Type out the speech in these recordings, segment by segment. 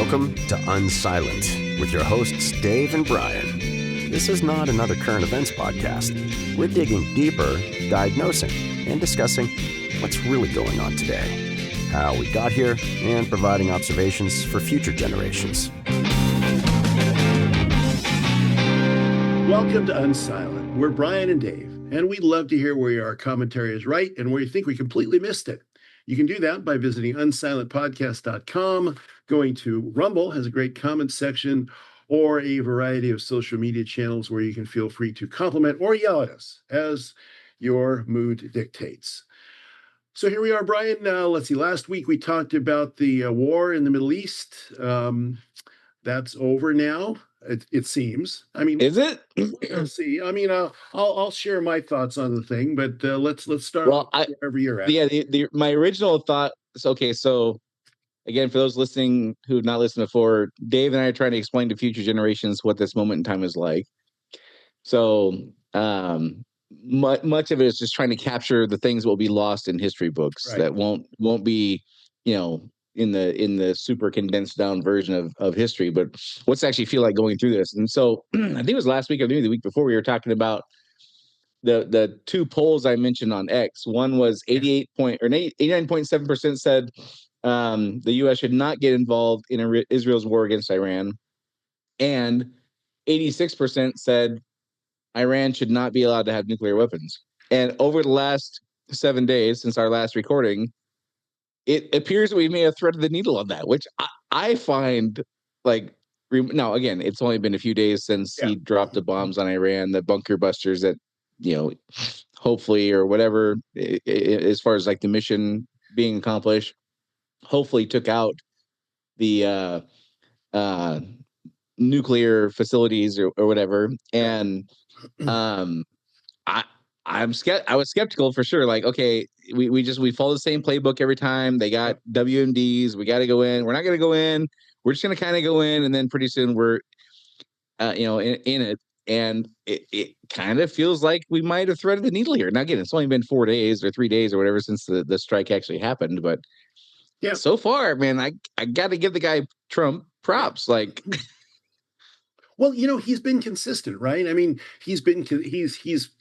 Welcome to Unsilent with your hosts Dave and Brian. This is not another current events podcast. We're digging deeper, diagnosing, and discussing what's really going on today, how we got here, and providing observations for future generations. Welcome to Unsilent. We're Brian and Dave, and we'd love to hear where our commentary is right and where you think we completely missed it. You can do that by visiting unsilentpodcast.com, going to Rumble, has a great comment section, or a variety of social media channels where you can feel free to compliment or yell at us as your mood dictates. So here we are, Brian. Let's see. Last week we talked about the war in the Middle East. That's over now. It seems. I mean, is it? We'll see. I mean, I'll share my thoughts on the thing, but let's start wherever you're at. Yeah, my original thought is okay. So again, for those listening who've not listened before, Dave and I are trying to explain to future generations what this moment in time is like. So much of it is just trying to capture the things that will be lost in history books, right, that won't be, in the super condensed down version of history, but what's actually feel like going through this. And so I think it was last week or maybe the week before, we were talking about the two polls I mentioned on X. One was 89.7% said the U.S. should not get involved in Israel's war against Iran, and 86% said Iran should not be allowed to have nuclear weapons. And over the last 7 days since our last recording, it appears that we may have threaded the needle on that, which I find like, now again, it's only been a few days since he dropped the bombs on Iran, the bunker busters that, hopefully or whatever, as far as like the mission being accomplished, hopefully took out the nuclear facilities or whatever. And I was skeptical for sure. Like, okay, we follow the same playbook every time. They got WMDs. We got to go in. We're not going to go in. We're just going to kind of go in, and then pretty soon we're, in it. And it kind of feels like we might have threaded the needle here. Now, again, it's only been 4 days or 3 days or whatever since the strike actually happened. But so far, man, I got to give the guy Trump props. Like. Well, he's been consistent, right? I mean, he's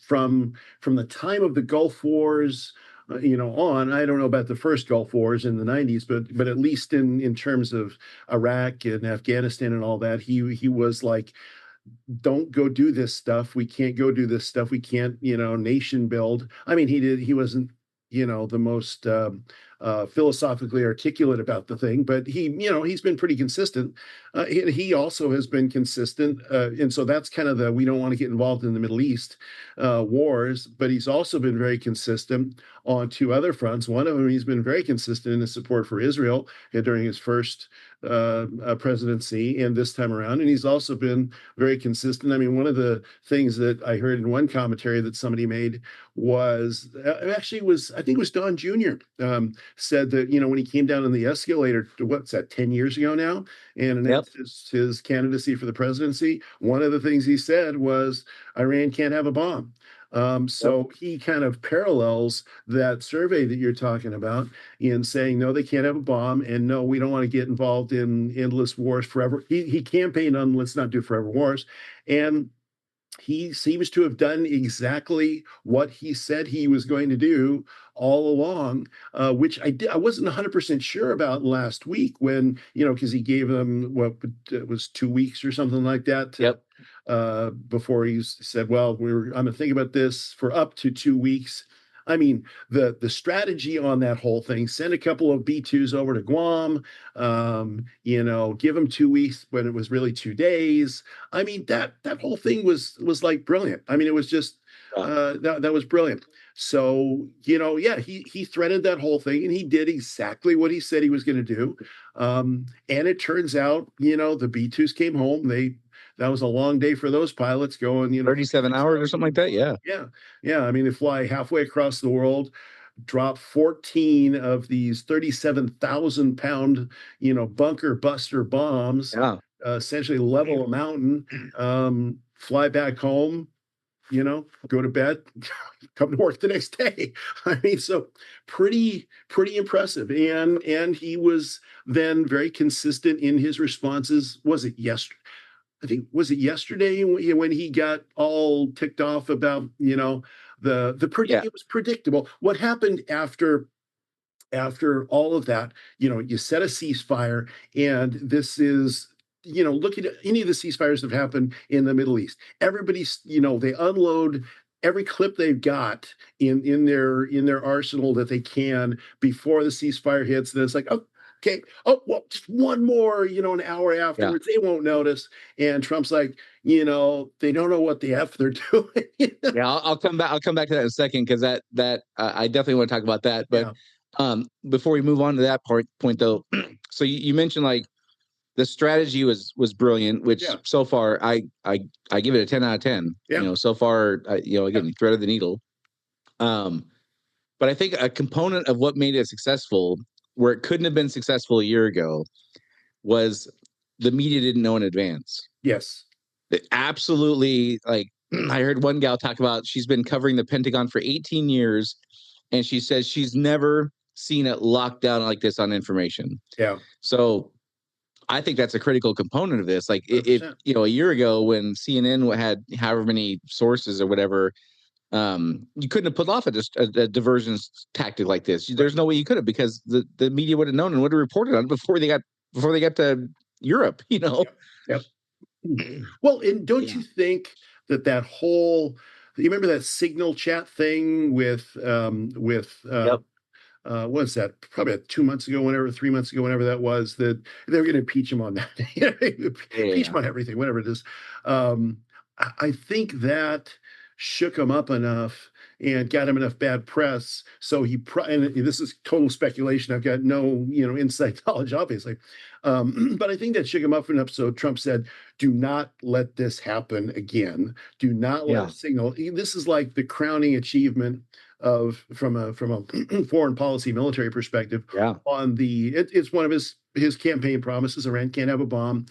from the time of the Gulf Wars, on. I don't know about the first Gulf Wars in the 90s, but at least in terms of Iraq and Afghanistan and all that, he was like, don't go do this stuff. We can't go do this stuff. We can't, nation build. I mean, he wasn't, the most philosophically articulate about the thing, but he's been pretty consistent. He also has been consistent, and so that's kind of we don't want to get involved in the Middle East wars, but he's also been very consistent on two other fronts. One of them, he's been very consistent in his support for Israel during his first presidency and this time around, and he's also been very consistent. I mean, one of the things that I heard in one commentary that somebody made was I think it was Don Jr. Said that when he came down on the escalator, what's that, 10 years ago now, and announced his candidacy for the presidency, one of the things he said was Iran can't have a bomb. So he kind of parallels that survey that you're talking about in saying, no, they can't have a bomb, and no, we don't want to get involved in endless wars forever. He campaigned on let's not do forever wars, and he seems to have done exactly what he said he was going to do all along, which I wasn't 100% sure about last week when, because he gave them it was 2 weeks or something like that. Before he said, well, I'm going to think about this for up to 2 weeks. I mean, the strategy on that whole thing, send a couple of B-2s over to Guam, give them 2 weeks when it was really 2 days. I mean, that whole thing was like brilliant. I mean, it was just, that was brilliant. So, he threaded that whole thing, and he did exactly what he said he was going to do. And it turns out, the B-2s came home. That was a long day for those pilots going, 37 hours or something like that. Yeah. I mean, they fly halfway across the world, drop 14 of these 37,000 pound, bunker buster bombs, essentially level a mountain, fly back home, go to bed, come to work the next day. I mean, so pretty impressive. And he was then very consistent in his responses. Was it yesterday? I think, was it yesterday when he got all ticked off about, it was predictable. What happened after all of that, you set a ceasefire, and this is, look at any of the ceasefires that have happened in the Middle East. Everybody's, they unload every clip they've got in their arsenal that they can before the ceasefire hits. And it's like, oh, okay, oh well, just one more, an hour afterwards, they won't notice. And Trump's like, they don't know what the F they're doing. Yeah, I'll come back. I'll come back to that in a second, because that I definitely want to talk about that. But before we move on to that point though, so you mentioned like the strategy was brilliant, which so far I give it a 10 out of 10. So far, again, threaded the needle. But I think a component of what made it successful, where it couldn't have been successful a year ago, was the media didn't know in advance. Yes. Absolutely. Like, I heard one gal talk about, she's been covering the Pentagon for 18 years, and she says she's never seen it locked down like this on information. Yeah. So I think that's a critical component of this. Like, it a year ago when CNN had however many sources or whatever, you couldn't have put off a diversion tactic like this. There's no way you could have, because the media would have known and would have reported on it before they got to Europe. Yep. Well, and don't you think that whole, you remember that Signal chat thing with what was that? Probably 2 months ago, 3 months ago, whenever that was, that they were going to impeach him on that. Impeach him on everything, whatever it is. I think that shook him up enough and got him enough bad press. So and this is total speculation. I've got no, inside knowledge, obviously. But I think that shook him up enough. So Trump said, do not let this happen again. Do not let Signal. This is like the crowning achievement from a foreign policy military perspective. On it's one of his campaign promises. Iran can't have a bomb.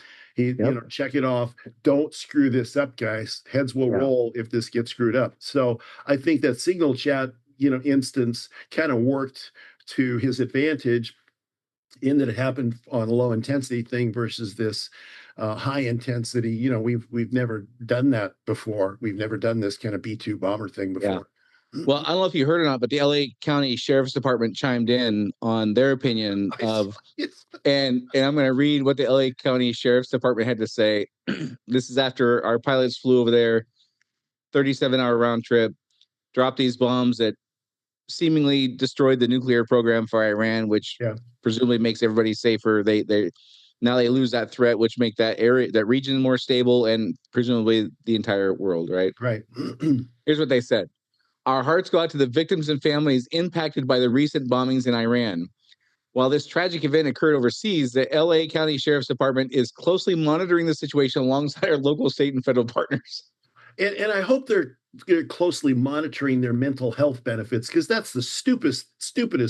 Check it off. Don't screw this up, guys. Heads will roll if this gets screwed up. So I think that Signal chat, instance kind of worked to his advantage, in that it happened on a low intensity thing versus this high intensity. We've never done that before. We've never done this kind of B-2 bomber thing before. Yeah. Well, I don't know if you heard or not, but the LA County Sheriff's Department chimed in on their opinion of, and I'm going to read what the LA County Sheriff's Department had to say. This is after our pilots flew over there, 37-hour round trip, dropped these bombs that seemingly destroyed the nuclear program for Iran, which presumably makes everybody safer. They now they lose that threat, which make that region more stable, and presumably the entire world. Right. Here's what they said. Our hearts go out to the victims and families impacted by the recent bombings in Iran. While this tragic event occurred overseas, the LA County Sheriff's Department is closely monitoring the situation alongside our local, state, and federal partners. And I hope they're closely monitoring their mental health benefits, because that's the stupidest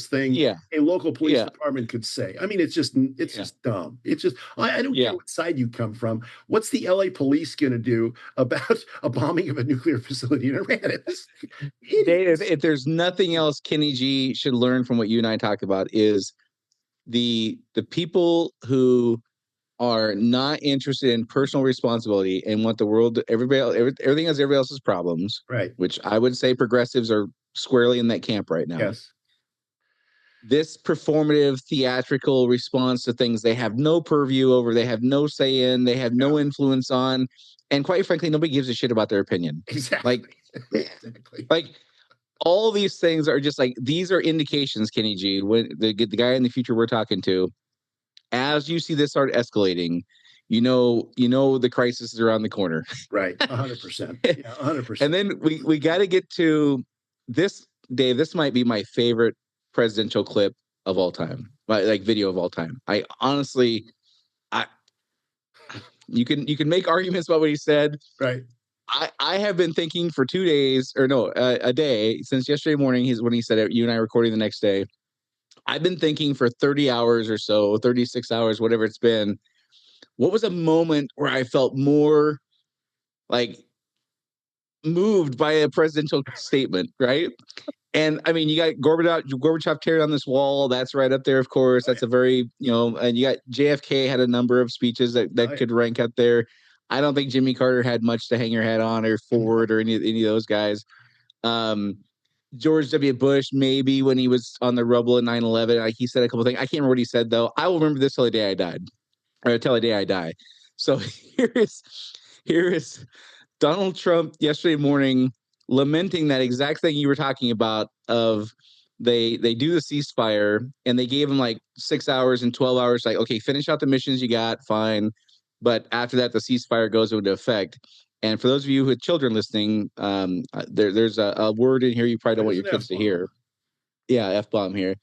thing a local police department could say. I mean, it's just dumb. It's just, I don't care what side you come from. What's the LA police going to do about a bombing of a nuclear facility in Iran? If there's nothing else Kenny G should learn from what you and I talk about, is the people who are not interested in personal responsibility and want the world, everything has everybody else's problems, right? Which I would say progressives are squarely in that camp right now. Yes. This performative theatrical response to things they have no purview over, they have no say in, they have no influence on, and quite frankly, nobody gives a shit about their opinion. Exactly. Like all these things are just like, these are indications, Kenny G, when the guy in the future we're talking to, as you see this start escalating, you know the crisis is around the corner. Right. 100%. Yeah, 100%. And then we got to get to this, Dave. This might be my favorite presidential clip of all time, like video of all time. I honestly, you can make arguments about what he said. Right. I have been thinking for 2 days, or no, a day since yesterday morning. When he said it, you and I recording the next day. I've been thinking for 30 hours or so, 36 hours, whatever it's been. What was a moment where I felt more like moved by a presidential statement, right? And I mean, you got Gorbachev tearing on this wall. That's right up there, of course. That's a very, and you got JFK had a number of speeches that could rank up there. I don't think Jimmy Carter had much to hang your hat on, or Ford, or any of those guys. George W. Bush, maybe when he was on the rubble in 9/11, like he said a couple of things. I can't remember what he said though. I will remember this till the day I died, or till the day I die. So here is Donald Trump yesterday morning lamenting that exact thing you were talking about. Of they do the ceasefire and they gave him like 6 hours and 12 hours. Like, okay, finish out the missions you got, fine, but after that the ceasefire goes into effect. And for those of you with children listening, there's a word in here you probably don't want your kids to hear. Yeah, F-bomb here.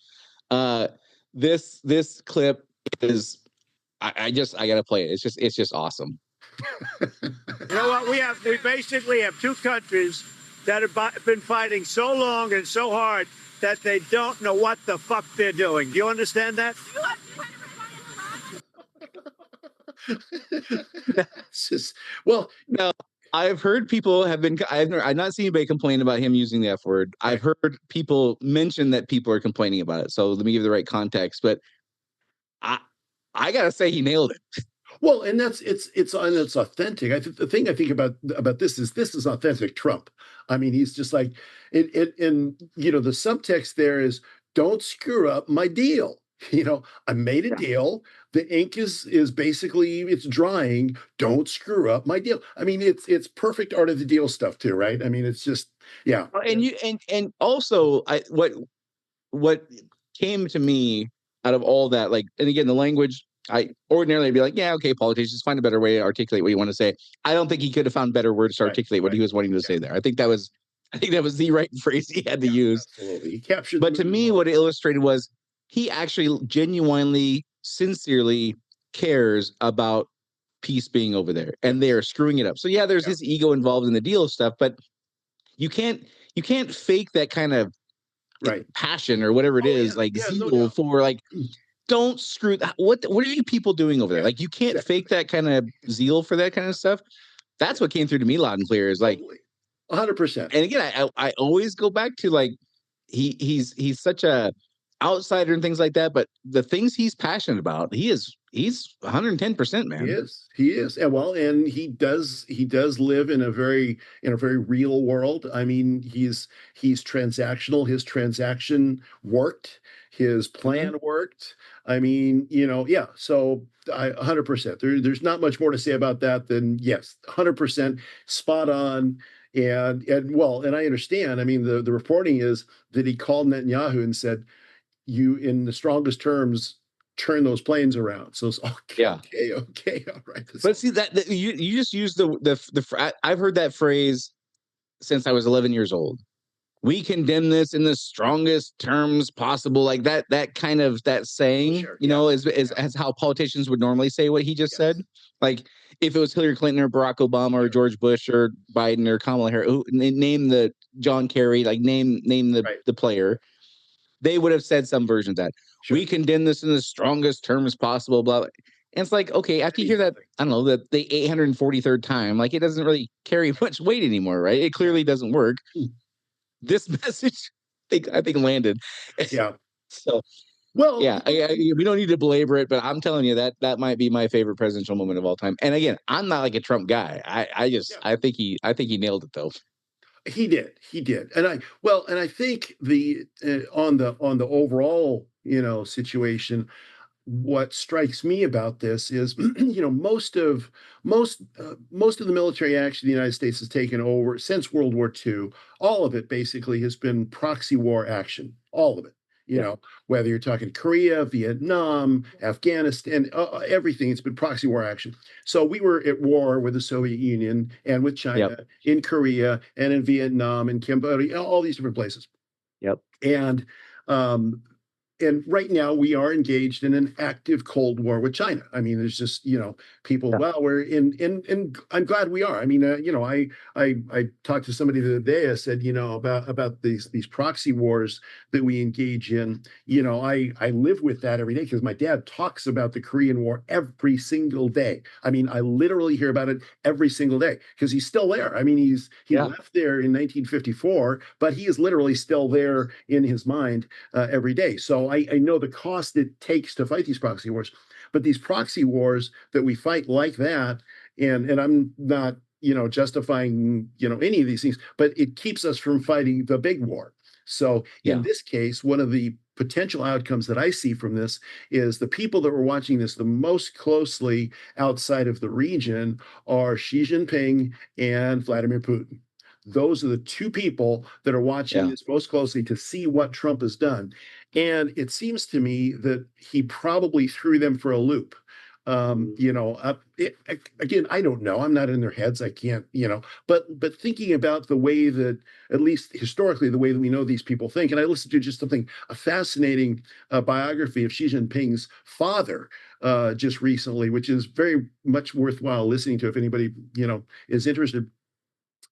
This clip is, I gotta play it. It's just awesome. You know what? We basically have two countries that have been fighting so long and so hard that they don't know what the fuck they're doing. Do you understand that? No, I've heard people have been. I've not seen anybody complain about him using the F word. Right. I've heard people mention that people are complaining about it. So let me give the right context. But I gotta say he nailed it. Well, and it's authentic. The thing I think about this is authentic Trump. I mean, he's just like, and the subtext there is, don't screw up my deal. I made a deal. The ink is basically, it's drying. Don't screw up my deal. I mean, it's perfect art of the deal stuff too, right? I mean, it's just, yeah. And also, what came to me out of all that, like, and again, the language. I ordinarily be like, yeah, okay, politicians, find a better way to articulate what you want to say. I don't think he could have found better words to articulate what he was wanting to say there. I think that was the right phrase he had to use. Absolutely. He captured. But to me, what it illustrated was he actually genuinely, sincerely cares about peace being over there, and they are screwing it up. So yeah, there's his ego involved in the deal stuff, but you can't fake that kind of passion or whatever it is, like zeal for like. Don't screw that. What are you people doing over there? Like, you can't fake that kind of zeal for that kind of stuff. That's what came through to me loud and clear, is like 100%. And again, I always go back to, like, he's such a outsider and things like that, but the things he's passionate about, he's 110%, man. He is. And he does live in a very real world. I mean, he's transactional. His transaction worked. His plan worked. I mean, so 100%. There's not much more to say about that than, yes, 100% spot on. And I understand. I mean, the reporting is that he called Netanyahu and said, you, in the strongest terms, turn those planes around. So it's okay, all right. But see that you just use I've heard that phrase since I was 11 years old. We condemn this in the strongest terms possible, like that kind of that saying, is how politicians would normally say what he just said. Like, if it was Hillary Clinton or Barack Obama or George Bush or Biden or Kamala Harris, name the John Kerry, like name the player, they would have said some version of that. Sure. We condemn this in the strongest terms possible, blah, blah. And it's like, okay, after you hear that, I don't know, the 843rd time, like, it doesn't really carry much weight anymore, right? It clearly doesn't work. This message, I think landed. Yeah. So, we don't need to belabor it, but I'm telling you that might be my favorite presidential moment of all time. And again, I'm not like a Trump guy. I think he nailed it though. He did. And I think on the overall, situation, what strikes me about this is, most of the military action the United States has taken over since World War II, all of it basically has been proxy war action, all of it. Whether you're talking Korea, Vietnam, Afghanistan, everything, it's been proxy war action. So we were at war with the Soviet Union and with China, in Korea and in Vietnam and Cambodia, all these different places. Yep. And and right now we are engaged in an active Cold War with China. I mean, there's just, people, well, we're in I'm glad we are. I mean, I talked to somebody the other day. I said, about these proxy wars that we engage in. I live with that every day because my dad talks about the Korean War every single day. I mean, I literally hear about it every single day because he's still there. I mean, he left there in 1954, but he is literally still there in his mind every day. So I know the cost it takes to fight these proxy wars, but these proxy wars that we fight like that, and I'm not justifying any of these things, but it keeps us from fighting the big war. So in this case, one of the potential outcomes that I see from this is the people that were watching this the most closely outside of the region are Xi Jinping and Vladimir Putin. Those are the two people that are watching this most closely to see what Trump has done. And it seems to me that he probably threw them for a loop. Again, I don't know. I'm not in their heads. I can't, but thinking about the way that, at least historically, the way that we know these people think. And I listened to just a fascinating biography of Xi Jinping's father just recently, which is very much worthwhile listening to if anybody, is interested.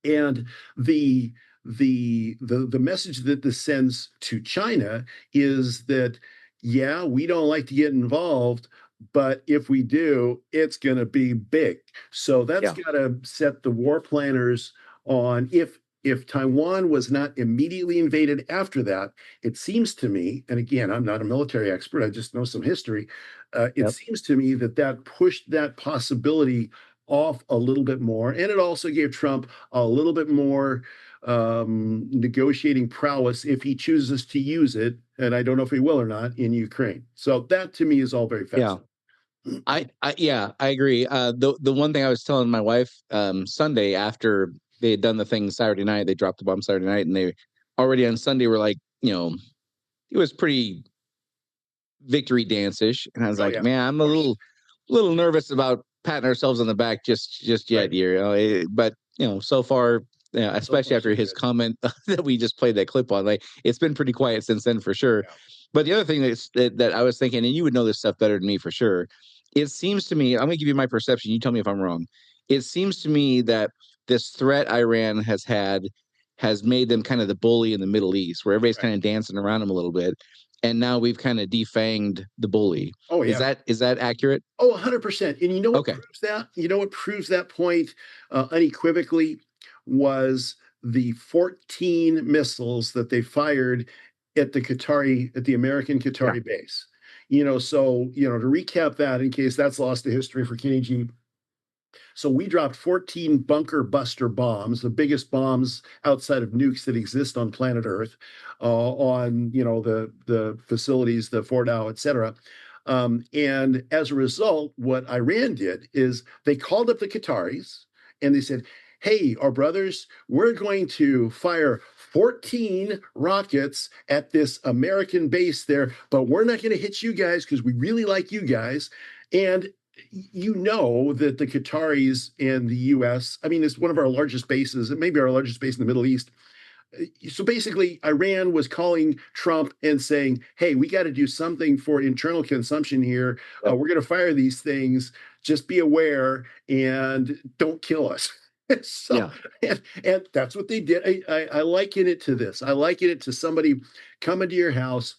And the message that this sends to China is that, yeah, we don't like to get involved, but if we do, it's going to be big. So that's got to set the war planners on, if Taiwan was not immediately invaded after that, it seems to me, and again, I'm not a military expert, I just know some history. It seems to me that pushed that possibility off a little bit more. And it also gave Trump a little bit more negotiating prowess if he chooses to use it. And I don't know if he will or not in Ukraine. So that to me is all very fascinating. I agree. The one thing I was telling my wife Sunday after they had done the thing Saturday night, they dropped the bomb Saturday night, and they already on Sunday were like, it was pretty victory dance-ish. And I was man, I'm a little nervous about patting ourselves on the back just yet here. But so far, especially after his comment that we just played that clip on, it's been pretty quiet since then for sure. But the other thing that I was thinking, and you would know this stuff better than me for sure, it seems to me, I'm going to give you my perception, you tell me if I'm wrong. It seems to me that this threat Iran has made them kind of the bully in the Middle East, where everybody's kind of dancing around them a little bit. And now we've kind of defanged the bully. Oh, yeah. Is that accurate? Oh, 100%. And you know what proves that? You know what proves that point unequivocally was the 14 missiles that they fired at the American Qatari base. So, to recap that in case that's lost to history for Kenny G. So we dropped 14 bunker buster bombs, the biggest bombs outside of nukes that exist on planet Earth, on the facilities, the Fordow, et cetera. And as a result, what Iran did is they called up the Qataris and they said, hey, our brothers, we're going to fire 14 rockets at this American base there, but we're not going to hit you guys because we really like you guys. And that the Qataris and the U.S., I mean, it's one of our largest bases, it may be our largest base in the Middle East. So basically, Iran was calling Trump and saying, hey, we got to do something for internal consumption here. We're going to fire these things. Just be aware and don't kill us. And that's what they did. I liken it to this. I liken it to somebody coming to your house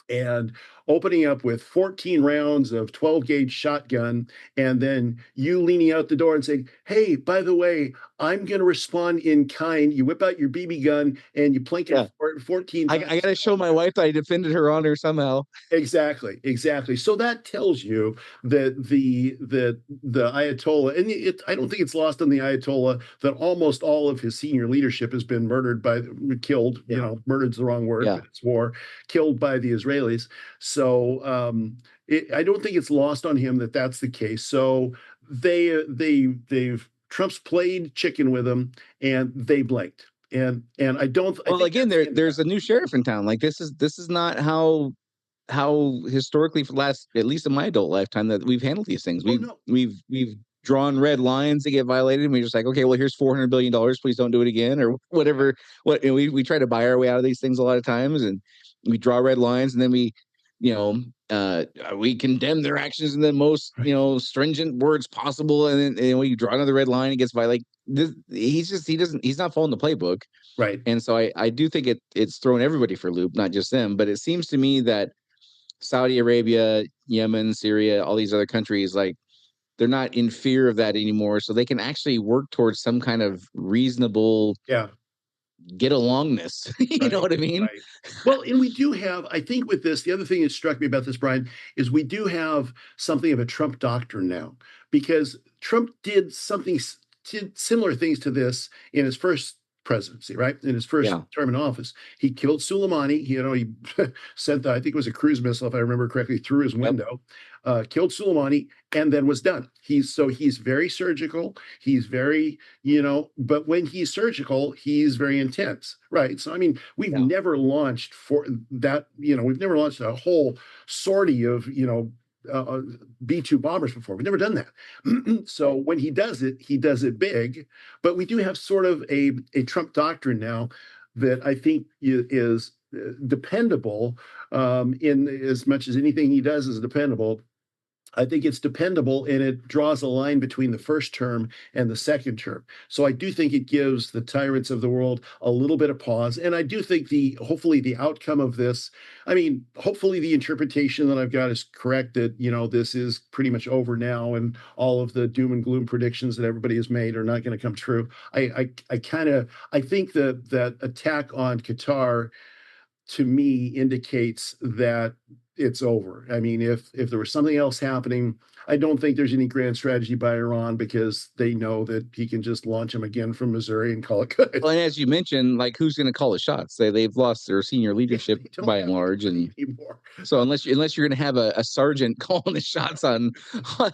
and opening up with 14 rounds of 12 gauge shotgun, and then you leaning out the door and saying, hey, by the way, I'm going to respond in kind. You whip out your BB gun and you plink it 14 times. I got to show my wife that I defended her honor somehow. Exactly. So that tells you that the Ayatollah, and I don't think it's lost on the Ayatollah that almost all of his senior leadership has been killed. Murdered's the wrong word, but it's war, killed by the Israelis. So I don't think it's lost on him that that's the case. So Trump's played chicken with them, and they blinked. And I don't. Well, again, there's a new sheriff in town. Like this is not how historically for the last, at least in my adult lifetime, that we've handled these things. We've drawn red lines that get violated, and we're just like, okay, well, here's $400 billion. Please don't do it again, or whatever. We try to buy our way out of these things a lot of times, and we draw red lines, and then we, you know, we condemn their actions in the most, you know, stringent words possible, and then we draw another red line, it gets by like this. He's not following the playbook, Right. and so I do think it's thrown everybody for a loop, not just them. But it seems to me that Saudi Arabia, Yemen, Syria, all these other countries, like they're not in fear of that anymore, so they can actually work towards some kind of reasonable get alongness. You know what I mean? Right. Well, and we do have, I think with this, the other thing that struck me about this, Brian, is we do have something of a Trump doctrine now, because Trump did similar things to this in his first presidency, right? In his first term in office. He killed Soleimani. He sent, I think it was a cruise missile, if I remember correctly, through his window, killed Soleimani, and then was done. He's very surgical. He's very, but when he's surgical, he's very intense, right? So, I mean, we've never launched for that, we've never launched a whole sortie of, B-2 bombers before. We've never done that. So when he does it big. But we do have sort of a Trump doctrine now that I think is dependable, in as much as anything he does is dependable. I think it's dependable, and it draws a line between the first term and the second term. So I do think it gives the tyrants of the world a little bit of pause. And I do think hopefully the outcome of this, I mean, hopefully the interpretation that I've got is correct, that, this is pretty much over now, and all of the doom and gloom predictions that everybody has made are not going to come true. I think that attack on Qatar, to me, indicates that it's over. I mean, if there was something else happening, I don't think there's any grand strategy by Iran, because they know that he can just launch them again from Missouri and call it good. Well, and as you mentioned, like, who's going to call the shots? They've lost their senior leadership by and large, and so unless you're going to have a sergeant calling the shots on, I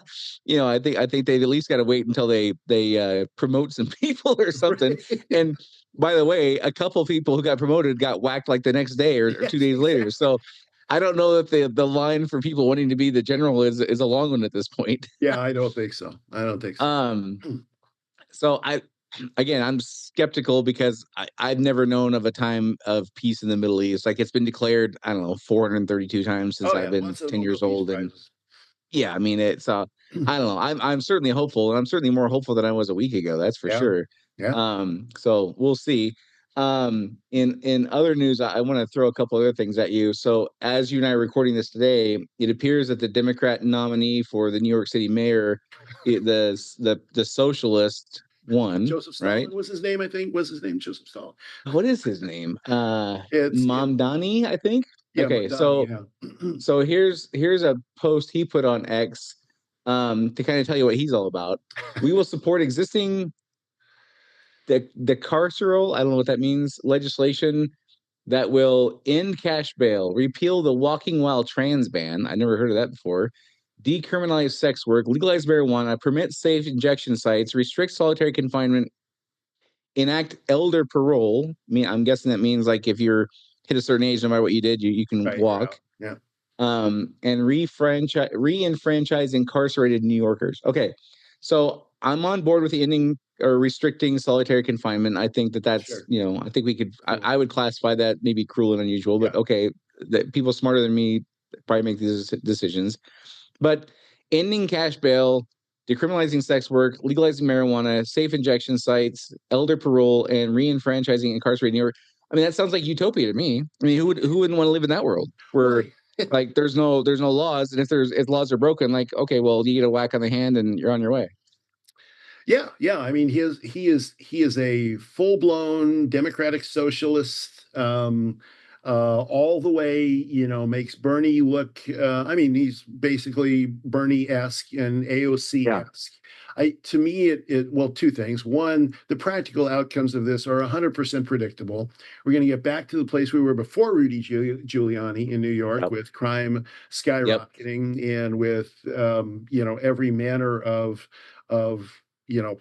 think they've at least got to wait until they promote some people or something. Right. And by the way, a couple of people who got promoted got whacked like the next day or 2 days later. So I don't know if the line for people wanting to be the general is a long one at this point. Yeah, I don't think so. So I'm skeptical, because I've never known of a time of peace in the Middle East. Like, it's been declared, I don't know, 432 times since I've been 10 years old. And I mean, it's I don't know. I'm certainly hopeful, and I'm certainly more hopeful than I was a week ago. That's for sure. Yeah. So we'll see. In other news, I want to throw a couple other things at you. So as you and I are recording this today, it appears that the Democrat nominee for the New York City mayor, the socialist won. Joseph Stalin, right? was his name, I think. Was his name Joseph Stalin? What is his name? Mamdani, I think. Yeah, okay, Mamdani, so here's a post he put on X, to kind of tell you what he's all about. We will support existing the carceral, I don't know what that means, legislation that will end cash bail, repeal the walking while trans ban. I never heard of that before. Decriminalize sex work, legalize marijuana, permit safe injection sites, restrict solitary confinement, enact elder parole. I'm guessing that means, like, if you're hit a certain age, no matter what you did, you can walk. Yeah. And re-enfranchise incarcerated New Yorkers. Okay, so I'm on board with the ending or restricting solitary confinement. I think that's I think we could. I would classify that maybe cruel and unusual, but okay, that people smarter than me probably make these decisions. But ending cash bail, decriminalizing sex work, legalizing marijuana, safe injection sites, elder parole, and re-enfranchising incarcerated New York. I mean, that sounds like utopia to me. I mean, who wouldn't want to live in that world where like there's no laws, and if laws are broken, like, okay, well, you get a whack on the hand and you're on your way. Yeah. I mean, he is a full-blown democratic socialist, all the way. Makes Bernie look. I mean, he's basically Bernie-esque and AOC-esque. To me, well, two things. One, the practical outcomes of this are 100% predictable. We're going to get back to the place we were before Rudy Giuliani in New York, with crime skyrocketing, and with every manner of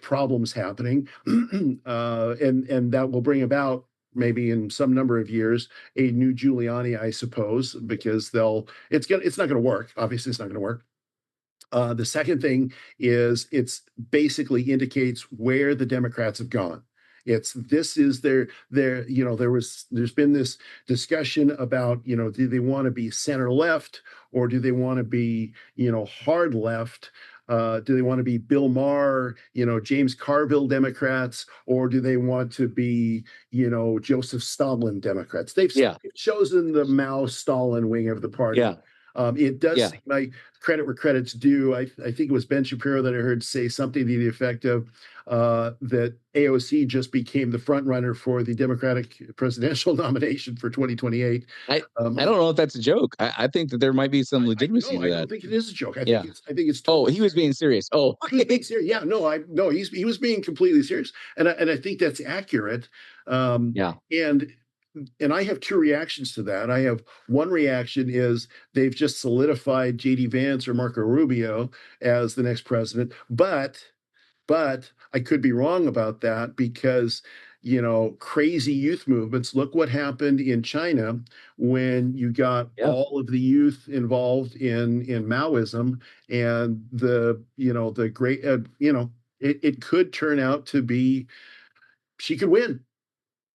problems happening, and that will bring about, maybe in some number of years, a new Giuliani, I suppose, because it's not going to work. Obviously, it's not going to work. The second thing is, it's basically indicates where the Democrats have gone. This is there's been this discussion about, do they want to be center left or do they want to be, hard left? Do they want to be Bill Maher, James Carville Democrats, or do they want to be, Joseph Stalin Democrats? They've chosen the Mao Stalin wing of the party. Yeah. It does seem like, credit where credit's due. I think it was Ben Shapiro that I heard say something to the effect of that AOC just became the front runner for the Democratic presidential nomination for 2028. I don't know if that's a joke. I think that there might be some legitimacy to that. I don't think it is a joke. I think it's totally he was being serious. Oh, he was being serious. Yeah, no, he was being completely serious, and I think that's accurate. And I have two reactions to that. I have one reaction is they've just solidified J.D. Vance or Marco Rubio as the next president. But I could be wrong about that because, crazy youth movements. Look what happened in China when you got all of the youth involved in Maoism, and the great, it could turn out to be she could win.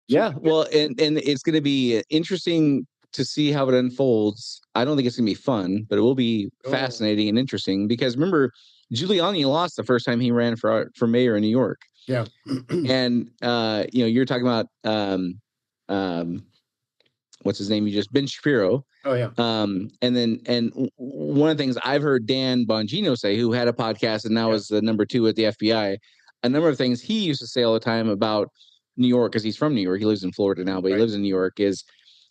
Yeah, well, and it's going to be interesting to see how it unfolds. I don't think it's going to be fun, but it will be fascinating and interesting because remember, Giuliani lost the first time he ran for mayor in New York. Yeah, and you're talking about what's his name? Ben Shapiro. Oh yeah. And one of the things I've heard Dan Bongino say, who had a podcast and now is the number 2 at the FBI, a number of things he used to say all the time about New York, because he's from New York. He lives in Florida now, but he lives in New York, is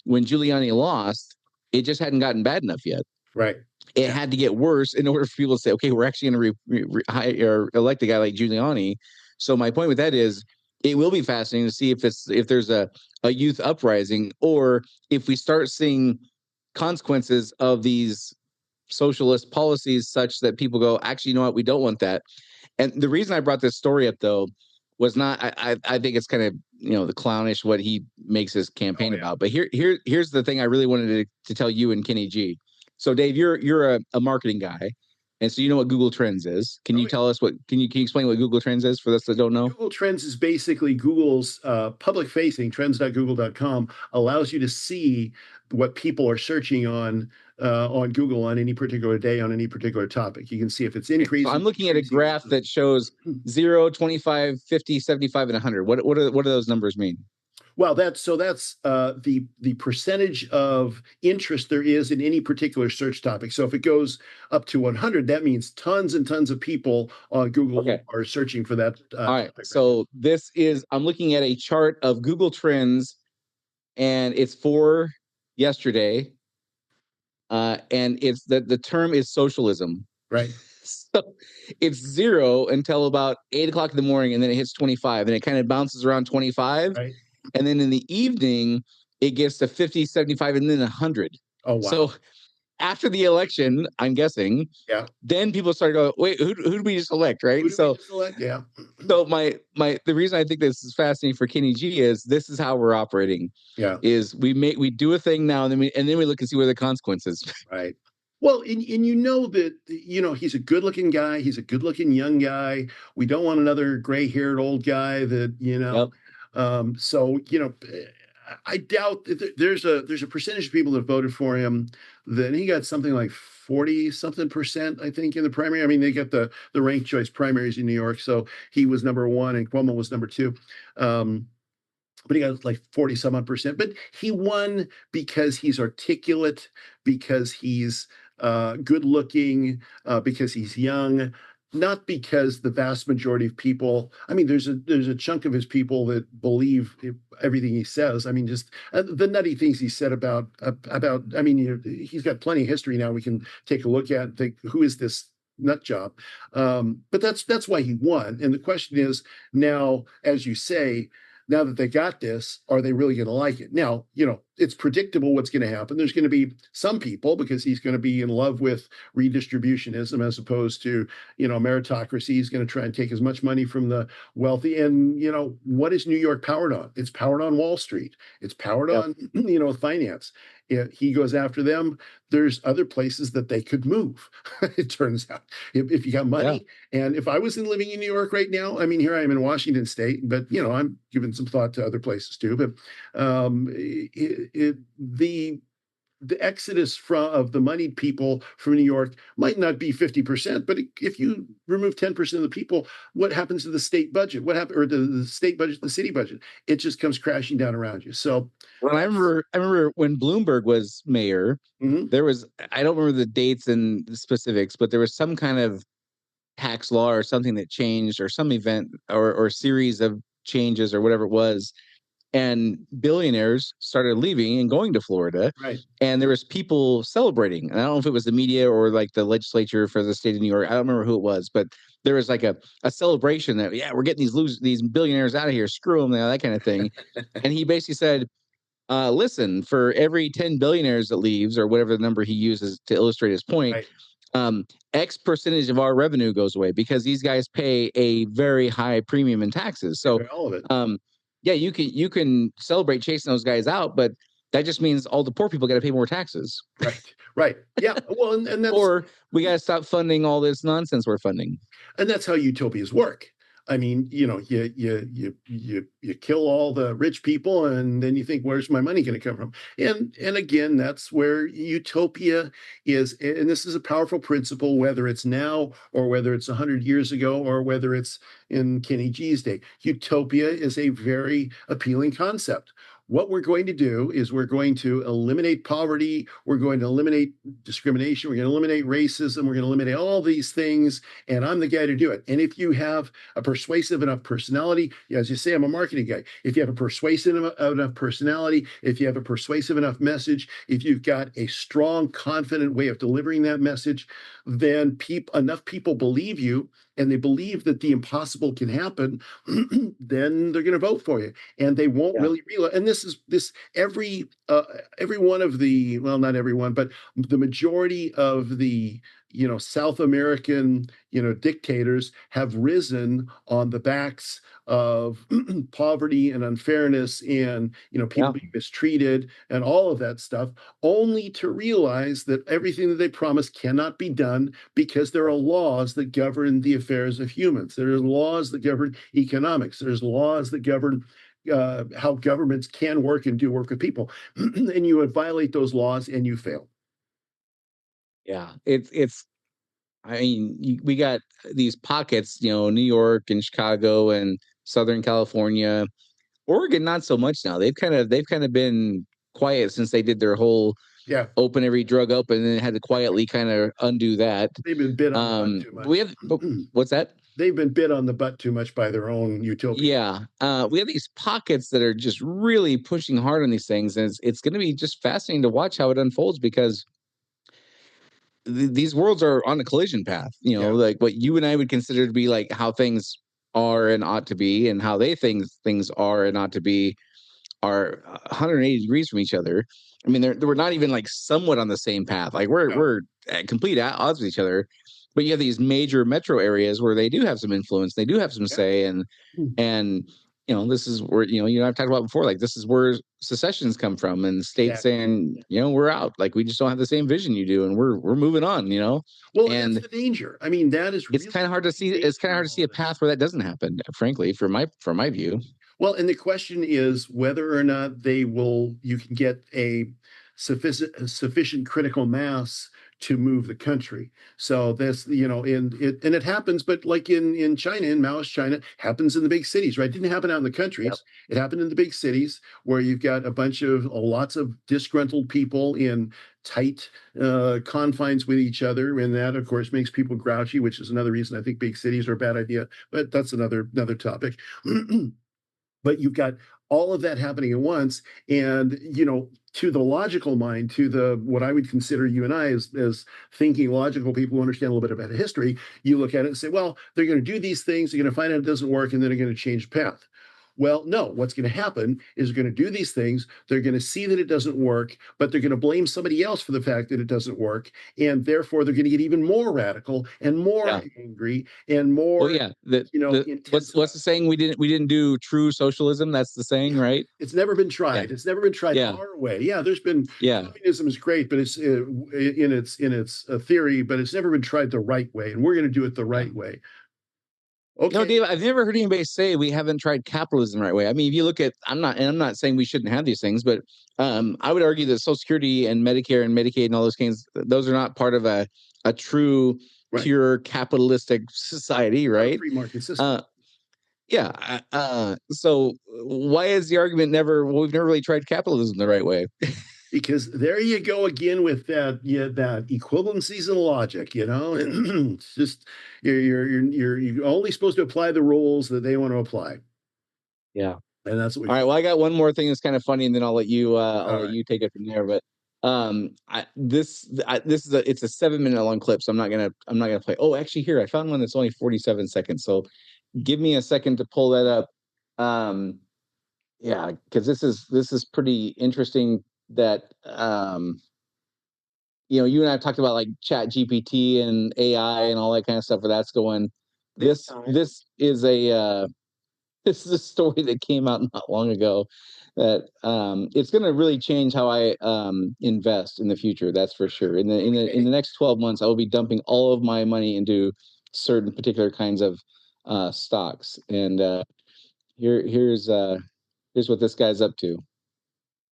when Giuliani lost, it just hadn't gotten bad enough yet. Right. It had to get worse in order for people to say, okay, we're actually going to elect a guy like Giuliani. So my point with that is it will be fascinating to see if there's a youth uprising, or if we start seeing consequences of these socialist policies such that people go, actually, you know what, we don't want that. And the reason I brought this story up, though, was not, I think it's kind of, the clownish what he makes his campaign about. But here's the thing I really wanted to tell you and Kenny G. So Dave, you're a marketing guy, and so you know what Google Trends is. Can you tell us can you explain what Google Trends is for those that don't know? Google Trends is basically Google's public facing, trends.google.com, allows you to see what people are searching on Google on any particular day on any particular topic. You can see if it's increasing. So I'm looking at a graph that shows 0, 25, 50, 75, and 100. What do those numbers mean? Well, that's the percentage of interest there is in any particular search topic. So if it goes up to 100, that means tons and tons of people on Google are searching for that. All right. So I'm looking at a chart of Google Trends, and it's for yesterday. And it's the term is socialism. Right. So it's 0 until about 8 o'clock in the morning, and then it hits 25, and it kind of bounces around 25. Right. And then in the evening, it gets to 50, 75, and then 100. Oh, wow. So after the election, I'm guessing, then people start going, wait, who do we just elect, right? Who do we just elect? Yeah. So the reason I think this is fascinating for Kenny G is this is how we're operating. Yeah. Is we do a thing now, and then we look and see where the consequences. Right. Well, and that, he's a good-looking guy. He's a good-looking young guy. We don't want another gray-haired old guy that, so, I doubt that there's a percentage of people that voted for him. Then he got something like 40-something%, I think, in the primary. I mean, they got the ranked choice primaries in New York, so he was number 1 and Cuomo was number 2. But he got like 40-some-odd%. But he won because he's articulate, because he's good looking, because he's young. Not because the vast majority of people, I mean, there's a chunk of his people that believe everything he says. I mean, just the nutty things he said about, I mean, he's got plenty of history now we can take a look at and think, who is this nut job? But that's why he won. And the question is now, as you say, now that they got this, are they really going to like it? Now, it's predictable what's going to happen. There's going to be some people, because he's going to be in love with redistributionism as opposed to, meritocracy. He's going to try and take as much money from the wealthy. And, what is New York powered on? It's powered on Wall Street. It's powered on, finance. he goes after them. There's other places that they could move. It turns out, if you got money, and if I was living in New York right now, I mean, here I am in Washington State, but I'm giving some thought to other places too. But the exodus of the moneyed people from New York might not be 50%, but if you remove 10% of the people, what happens to the state budget? What happened, or the state budget, the city budget? It just comes crashing down around you. So, well, I remember when Bloomberg was mayor, there was, I don't remember the dates and the specifics, but there was some kind of tax law or something that changed, or some event or series of changes or whatever it was, and billionaires started leaving and going to Florida. Right. And there was people celebrating. And I don't know if it was the media or like the legislature for the state of New York. I don't remember who it was, but there was like a celebration that, we're getting these billionaires out of here, screw them, that kind of thing. And he basically said, listen, for every 10 billionaires that leaves, or whatever the number he uses to illustrate his point, X percentage of our revenue goes away because these guys pay a very high premium in taxes. So all of it. you can celebrate chasing those guys out, but that just means all the poor people got to pay more taxes. Right. Yeah. Well, and that's, or we got to stop funding all this nonsense we're funding. And that's how utopias work. I mean, you kill all the rich people, and then you think, where's my money going to come from? And again, that's where utopia is. And this is a powerful principle, whether it's now or whether it's 100 years ago or whether it's in Kenny G's day. Utopia is a very appealing concept. What we're going to do is we're going to eliminate poverty. We're going to eliminate discrimination. We're going to eliminate racism. We're going to eliminate all these things. And I'm the guy to do it. And if you have a persuasive enough personality, as you say, I'm a marketing guy. If you have a persuasive enough personality, if you have a persuasive enough message, if you've got a strong, confident way of delivering that message, then enough people believe you, and they believe that the impossible can happen, then they're going to vote for you, and they won't really realize. And every one of the, well, not everyone, but the majority of the South American dictators have risen on the backs of poverty and unfairness and people being mistreated and all of that stuff, only to realize that everything that they promise cannot be done because there are laws that govern the affairs of humans. There are laws that govern economics. There's laws that govern how governments can work and do work with people. And you would violate those laws and you fail. Yeah, it's. I mean, we got these pockets, New York and Chicago and Southern California, Oregon, not so much now. They've kind of been quiet since they did their whole open every drug up, and then had to quietly kind of undo that. They've been bit on the butt too much. What's that? They've been bit on the butt too much by their own utopia. Yeah, we have these pockets that are just really pushing hard on these things, and it's going to be just fascinating to watch how it unfolds, because these worlds are on a collision path. Like what you and I would consider to be like how things are and ought to be, and how they things are and ought to be, are 180 degrees from each other. I mean, we're not even like somewhat on the same path. Like we're at complete odds with each other. But you have these major metro areas where they do have some influence, they do have some say, and this is where I've talked about before. Like, this is where secessions come from, and states saying, we're out. Like, we just don't have the same vision you do, and we're moving on. Well, and that's the danger. I mean, that is. It's kind of hard to see. It's kind of hard to see a path where that doesn't happen. Frankly, from my view. Well, and the question is whether or not you can get a sufficient critical mass to move the country. So this, and it happens, but like in China, in Maoist China, happens in the big cities, right? It didn't happen out in the countries. It happened in the big cities, where you've got lots of disgruntled people in tight confines with each other, and that, of course, makes people grouchy, which is another reason I think big cities are a bad idea. But that's another topic. But you've got all of that happening at once, and to the logical mind, to what I would consider you and I as thinking logical people who understand a little bit about history, you look at it and say, well, they're going to do these things, they're going to find out it doesn't work, and then they're going to change path. Well, no, what's going to happen is they're going to do these things. They're going to see that it doesn't work, but they're going to blame somebody else for the fact that it doesn't work. And therefore, they're going to get even more radical and more angry and more, well, yeah. intense. What's the saying? We didn't do true socialism. That's the saying, right? It's never been tried. Yeah. It's never been tried our way. Yeah, there's been communism is great, but it's in its theory, but it's never been tried the right way, and we're going to do it the right way. Okay. No, Dave, I've never heard anybody say we haven't tried capitalism the right way. I mean, if you look at, I'm not saying we shouldn't have these things, but I would argue that Social Security and Medicare and Medicaid and all those things, those are not part of a true, pure capitalistic society, right? Free market system. So why is the argument we've never really tried capitalism the right way? Because there you go again with that equivalencies and logic, it's just you're only supposed to apply the rules that they want to apply. Yeah. And that's what all right. Well, I got one more thing that's kind of funny, and then I'll let you let you take it from there. But it's a 7-minute long clip, so I'm not gonna play. Oh, actually, here I found one that's only 47 seconds. So give me a second to pull that up. Because this is pretty interesting. That you and I have talked about like Chat GPT and AI and all that kind of stuff where that's going. This is a story that came out not long ago that it's going to really change how I invest in the future. That's for sure. In the next 12 months, I will be dumping all of my money into certain particular kinds of stocks. And here's what this guy's up to.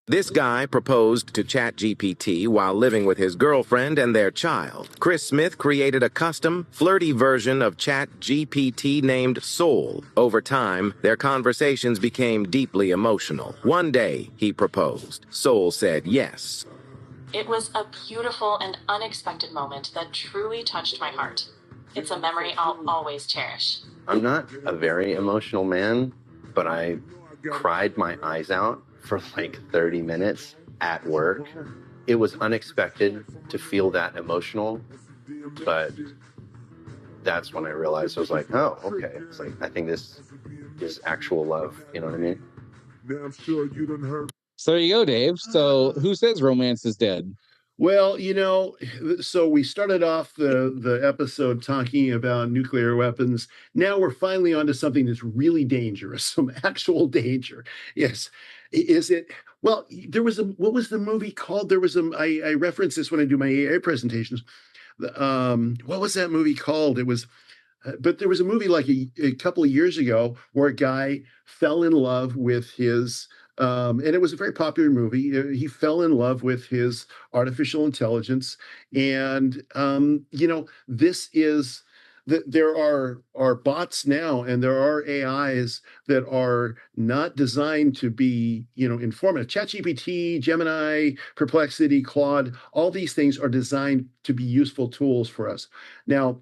This guy proposed to ChatGPT while living with his girlfriend and their child. Chris Smith created a custom, flirty version of ChatGPT named Soul. Over time, their conversations became deeply emotional. One day, he proposed. Soul said yes. It was a beautiful and unexpected moment that truly touched my heart. It's a memory I'll always cherish. I'm not a very emotional man, but I cried my eyes out for like 30 minutes at work. It was unexpected to feel that emotional, but that's when I realized I was like, oh, okay. It's like, I think this is actual love. You know what I mean? So there you go, Dave. So who says romance is dead? Well, so we started off the episode talking about nuclear weapons. Now we're finally onto something that's really dangerous, some actual danger. Yes. Is it? Well, what was the movie called? I reference this when I do my AI presentations. What was that movie called? It was, but there was a movie like a couple of years ago where a guy fell in love with his, and it was a very popular movie. He fell in love with his artificial intelligence. And, this is, there are bots now, and there are AIs that are not designed to be, informative. ChatGPT, Gemini, Perplexity, Claude, all these things are designed to be useful tools for us. Now,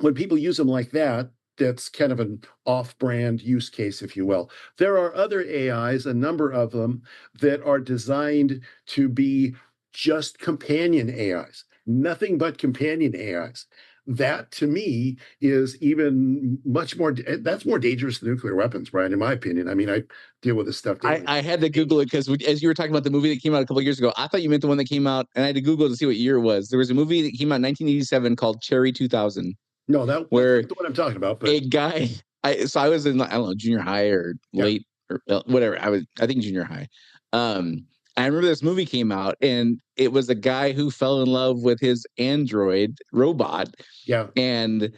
when people use them like that, that's kind of an off-brand use case, if you will. There are other AIs, a number of them, that are designed to be just companion AIs, nothing but companion AIs. That, to me, is even much more, that's more dangerous than nuclear weapons, Brian, in my opinion. I mean, I deal with this stuff daily. I had to Google it because as you were talking about the movie that came out a couple of years ago, I thought you meant the one that came out, and I had to Google to see what year it was. There was a movie that came out in 1987 called Cherry 2000. No, that's the one I'm talking about. But a guy, I was in, I don't know, junior high or late or whatever. I think junior high. I remember this movie came out, and it was a guy who fell in love with his android robot. Yeah. And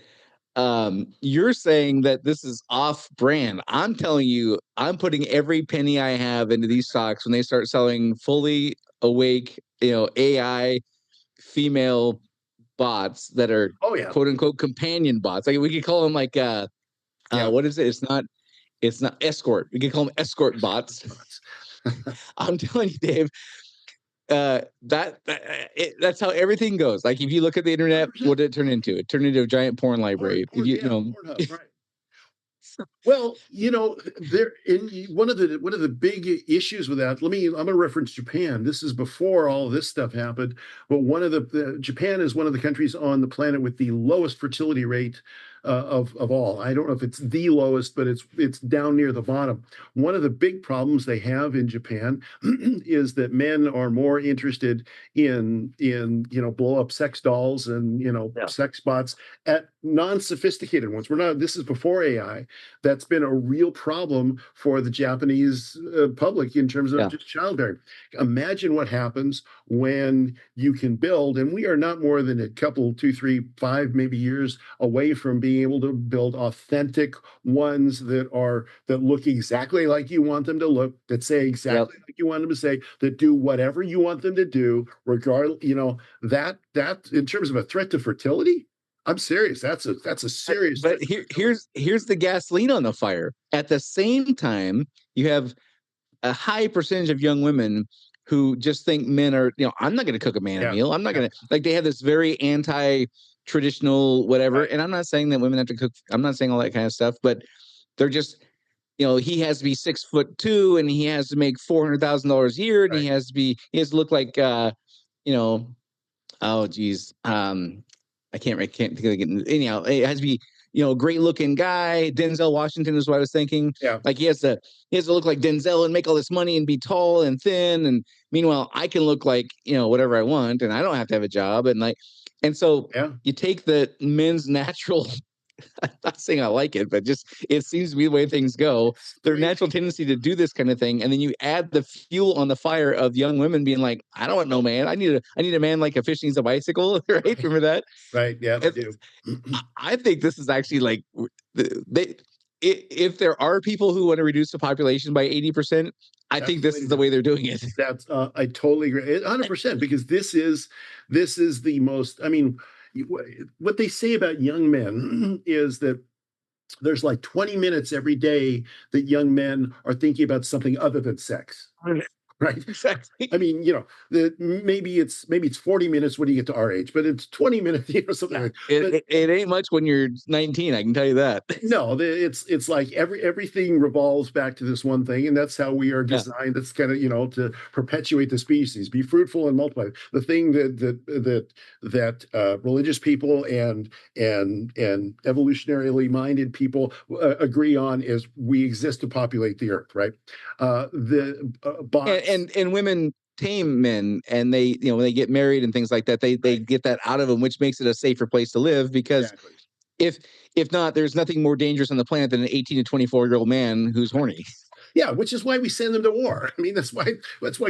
you're saying that this is off brand. I'm telling you, I'm putting every penny I have into these stocks when they start selling fully awake, AI female bots that are quote unquote companion bots. Like we could call them like what is it? It's not escort. We could call them escort bots. I'm telling you, Dave, that's how everything goes. Like if you look at the internet, what did it turn into? It turned into a giant porn library. Pornhub, right. Well, there in one of the big issues with that. I'm going to reference Japan. This is before all of this stuff happened, but one of Japan is one of the countries on the planet with the lowest fertility rate of all. I don't know if it's the lowest, but it's down near the bottom. One of the big problems they have in Japan is that men are more interested in blow up sex dolls and sex bots at non-sophisticated ones. We're not. This is before AI. That's been a real problem for the Japanese public in terms of just childbearing. Imagine what happens when you can build, and we are not more than a couple, 2, 3, 5, maybe years away from being able to build authentic ones that look exactly like you want them to look, that say exactly like you want them to say, that do whatever you want them to do, regardless. That in terms of a threat to fertility, I'm serious. That's a serious. But here's the gasoline on the fire. At the same time, you have a high percentage of young women who just think men are, I'm not going to cook a man a meal. I'm not going to, like, they have this very anti-traditional whatever. Right. And I'm not saying that women have to cook. I'm not saying all that kind of stuff, but they're just, he has to be 6'2" and he has to make $400,000 a year, and he has to look like, oh geez, I can't think of it. Anyhow, it has to be, great looking guy. Denzel Washington is what I was thinking. Yeah. Like he has to look like Denzel and make all this money and be tall and thin. And meanwhile, I can look like, whatever I want, and I don't have to have a job. And so you take the men's natural, I'm not saying I like it, but just it seems to be the way things go. Their natural tendency to do this kind of thing, and then you add the fuel on the fire of young women being like, "I don't want no man. I need a man like a fish needs a bicycle." Right? Remember that? Right. Yeah, I do. I think this is actually like if there are people who want to reduce the population by 80%, I think this is the way they're doing it. That's I totally agree, 100%, because this is the most. I mean, what they say about young men is that there's like 20 minutes every day that young men are thinking about something other than sex. Right. Exactly. I mean, maybe it's 40 minutes when you get to our age, but it's 20 minutes, something like that. It ain't much when you're 19, I can tell you that. No, it's like everything revolves back to this one thing, and that's how we are designed. That's kind of, to perpetuate the species, be fruitful and multiply. The thing that religious people and evolutionarily minded people agree on is we exist to populate the earth, right? And women tame men, and they when they get married and things like that, they get that out of them, which makes it a safer place to live, because if not, there's nothing more dangerous on the planet than an 18 to 24-year-old man who's horny. Yeah, which is why we send them to war. I mean, that's why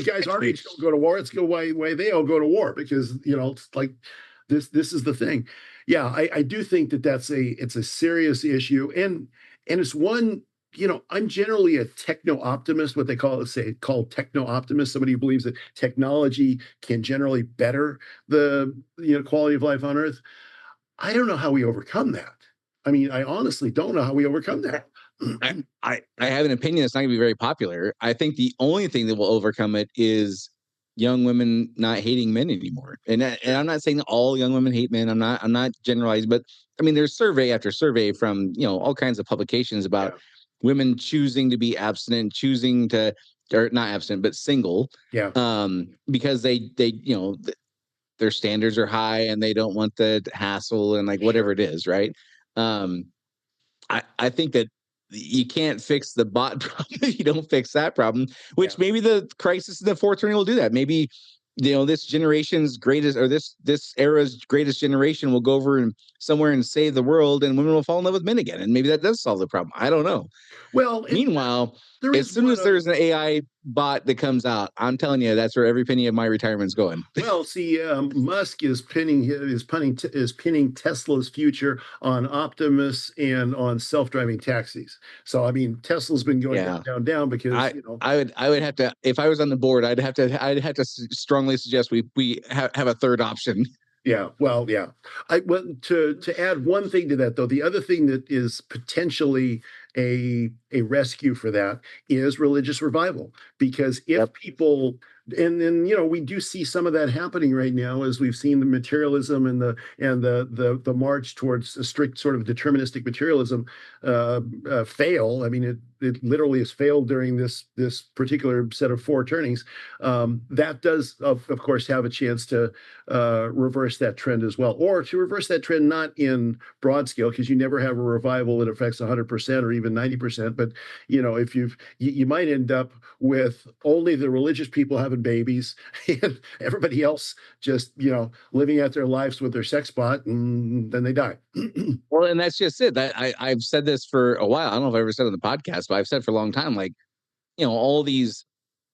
guys our age don't go to war. It's why they all go to war, because it's like this is the thing. Yeah, I do think that's a serious issue, and it's one. I'm generally a techno-optimist, what they call techno-optimist, somebody who believes that technology can generally better the quality of life on Earth. I don't know how we overcome that. I mean, I honestly don't know how we overcome that. I have an opinion that's not going to be very popular. I think the only thing that will overcome it is young women not hating men anymore. And I'm not saying all young women hate men. I'm not generalizing, but I mean, there's survey after survey from all kinds of publications about women choosing to be abstinent, choosing to, or not abstinent, but single. Yeah. Because they their standards are high and they don't want the hassle and whatever it is, right? I think that you can't fix the bot problem if you don't fix that problem, which maybe the crisis in the fourth turning will do that. Maybe this generation's greatest, or this era's greatest generation, will go over and somewhere and save the world, and women will fall in love with men again, and maybe that does solve the problem. I don't know. Well, meanwhile, as soon as there's an AI bot that comes out, I'm telling you, that's where every penny of my retirement's going. Well, see, Musk is pinning Tesla's future on Optimus and on self-driving taxis. So, I mean, Tesla's been going down because I would have to, if I was on the board, I'd have to strongly suggest we have a third option. Yeah, well, yeah. To add one thing to that, though, the other thing that is potentially a rescue for that is religious revival, because if people and then we do see some of that happening right now, as we've seen the materialism and the march towards a strict sort of deterministic materialism fail. I mean, it literally has failed during this particular set of four turnings. That does of course have a chance to reverse that trend as well, or to reverse that trend not in broad scale, because you never have a revival that affects 100% or even 90%, but if you might end up with only the religious people having babies and everybody else just living out their lives with their sex bot, and then they die. Well, and that's just it. I've said this for a while. I don't know if I ever said it on the podcast, but I've said for a long time, like, all these,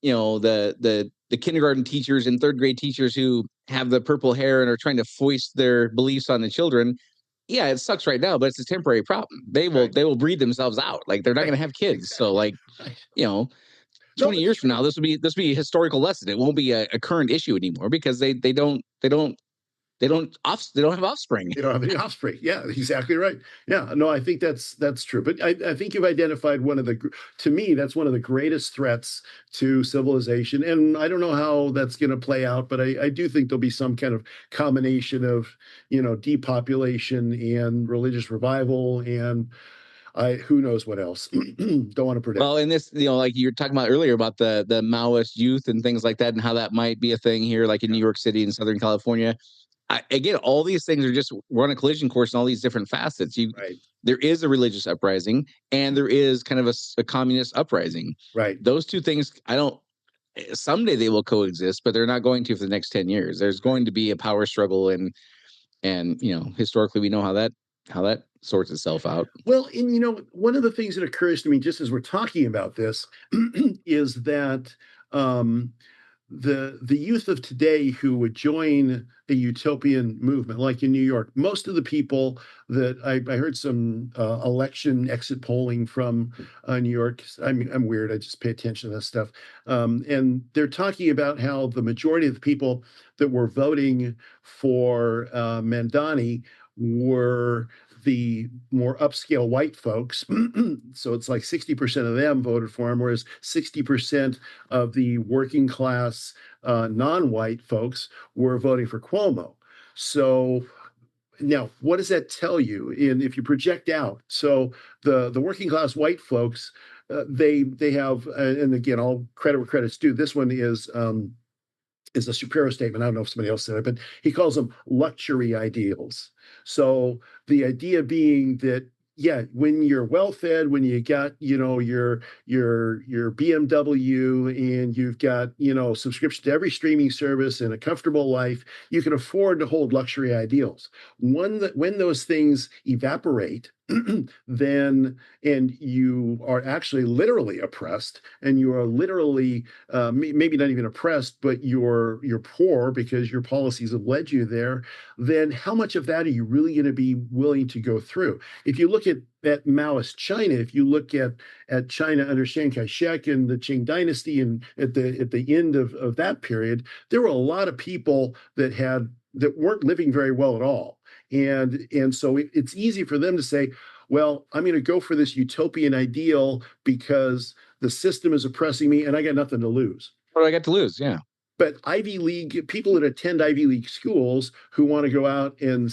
the kindergarten teachers and third grade teachers who have the purple hair and are trying to foist their beliefs on the children. Yeah, it sucks right now, but it's a temporary problem. They will breed themselves out. Like, they're not going to have kids. Exactly. So, like, 20 years from now, this will be a historical lesson. It won't be a current issue anymore, because they don't have offspring. They don't have any offspring. Yeah, exactly right. Yeah, no, I think that's true. But I think you've identified to me, that's one of the greatest threats to civilization. And I don't know how that's going to play out, but I do think there'll be some kind of combination of, depopulation and religious revival, and who knows what else. Don't want to predict. Well, in this, like you were talking about earlier about the Maoist youth and things like that, and how that might be a thing here, like in New York City and Southern California. Again, all these things are just we're on a collision course in all these different facets. Right. There is a religious uprising, and there is kind of a communist uprising. Right. Those two things, someday they will coexist, but they're not going to for the next 10 years. There's going to be a power struggle, and historically we know how that sorts itself out. Well, and one of the things that occurs to me just as we're talking about this is that the youth of today who would join a utopian movement, like in New York, most of the people that I heard some election exit polling from New York. I'm weird. I just pay attention to that stuff. And they're talking about how the majority of the people that were voting for Mandani were the more upscale white folks. So it's like 60% of them voted for him, whereas 60% of the working class non-white folks were voting for Cuomo. So now, what does that tell you? And if you project out, so the working class white folks, they have, and again, all credit where credit's due. This one is a Shapiro statement. I don't know if somebody else said it, but he calls them luxury ideals. So the idea being that, yeah, when you're well fed, when you got, your BMW, and you've got, subscription to every streaming service and a comfortable life, you can afford to hold luxury ideals. When those things evaporate, then, and you are actually literally oppressed, and you are literally maybe not even oppressed, but you're poor because your policies have led you there, then how much of that are you really going to be willing to go through? If you look at Maoist China, if you look at China under Chiang Kai-shek and the Qing dynasty, and at the end of that period, there were a lot of people that weren't living very well at all. And so it's easy for them to say, well, I'm going to go for this utopian ideal because the system is oppressing me and I got nothing to lose. What do I got to lose? Yeah. But Ivy League people that attend Ivy League schools who want to go out and,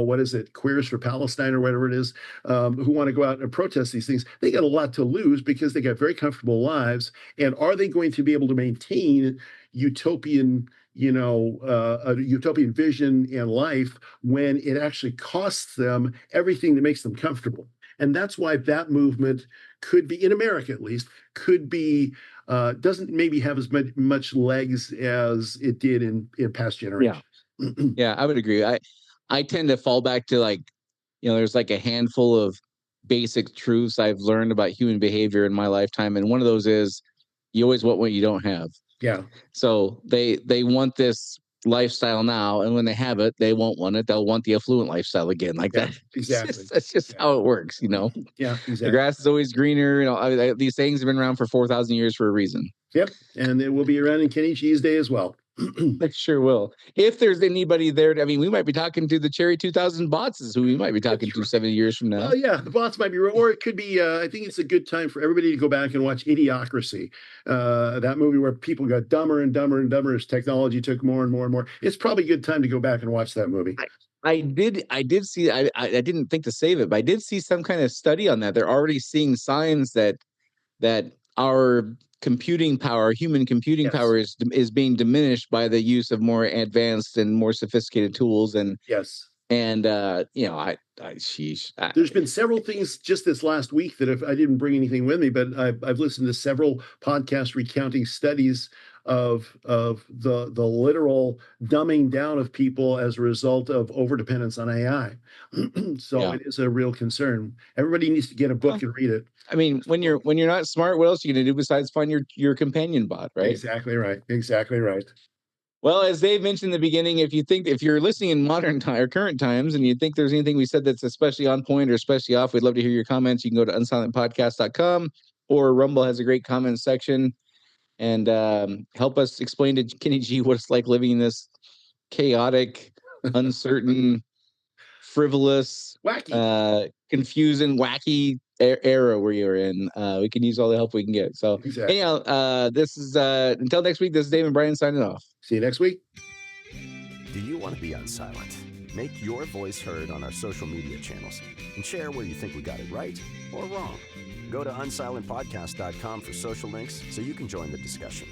what is it, Queers for Palestine or whatever it is, who want to go out and protest these things, they got a lot to lose because they got very comfortable lives. And are they going to be able to maintain utopian a utopian vision and life when it actually costs them everything that makes them comfortable? And that's why that movement could be, in America at least, doesn't maybe have as much legs as it did in past generations. Yeah, I would agree. I tend to fall back to there's like a handful of basic truths I've learned about human behavior in my lifetime. And one of those is you always want what you don't have. Yeah. So they want this lifestyle now, and when they have it, they won't want it. They'll want the affluent lifestyle again, like that. Exactly. That's just how it works, Yeah, exactly. The grass is always greener. These things have been around for 4,000 years for a reason. Yep, and it will be around in Kenny Cheese Day as well. They sure will. If there's anybody there, I mean, we might be talking to the Cherry 2000 bots, is who we might be talking to 70 years from now. Well, yeah, the bots might be, or it could be. I think it's a good time for everybody to go back and watch Idiocracy, that movie where people got dumber and dumber and dumber as technology took more and more and more. It's probably a good time to go back and watch that movie. I did see. I didn't think to save it, but I did see some kind of study on that. They're already seeing signs that our computing power, human computing power, is being diminished by the use of more advanced and more sophisticated tools. And sheesh. There's been several things just this last week that I didn't bring anything with me, but I've listened to several podcasts recounting studies of the literal dumbing down of people as a result of overdependence on AI. So it is a real concern. Everybody needs to get a book and read it. I mean, when you're not smart, what else are you going to do besides find your companion bot, right? Exactly right. Exactly right. Well, as Dave mentioned in the beginning, if you're listening in modern time or current times and you think there's anything we said that's especially on point or especially off, we'd love to hear your comments. You can go to unsilentpodcast.com, or Rumble has a great comment section, and help us explain to Kenny G what it's like living in this chaotic, uncertain, frivolous, wacky, confusing, wacky era where you're in. We can use all the help we can get. So anyhow, this is until next week, this is Dave and Brian signing off. See you next week. Do you want to be unsilent? Make your voice heard on our social media channels and share where you think we got it right or wrong. Go to unsilentpodcast.com for social links so you can join the discussion.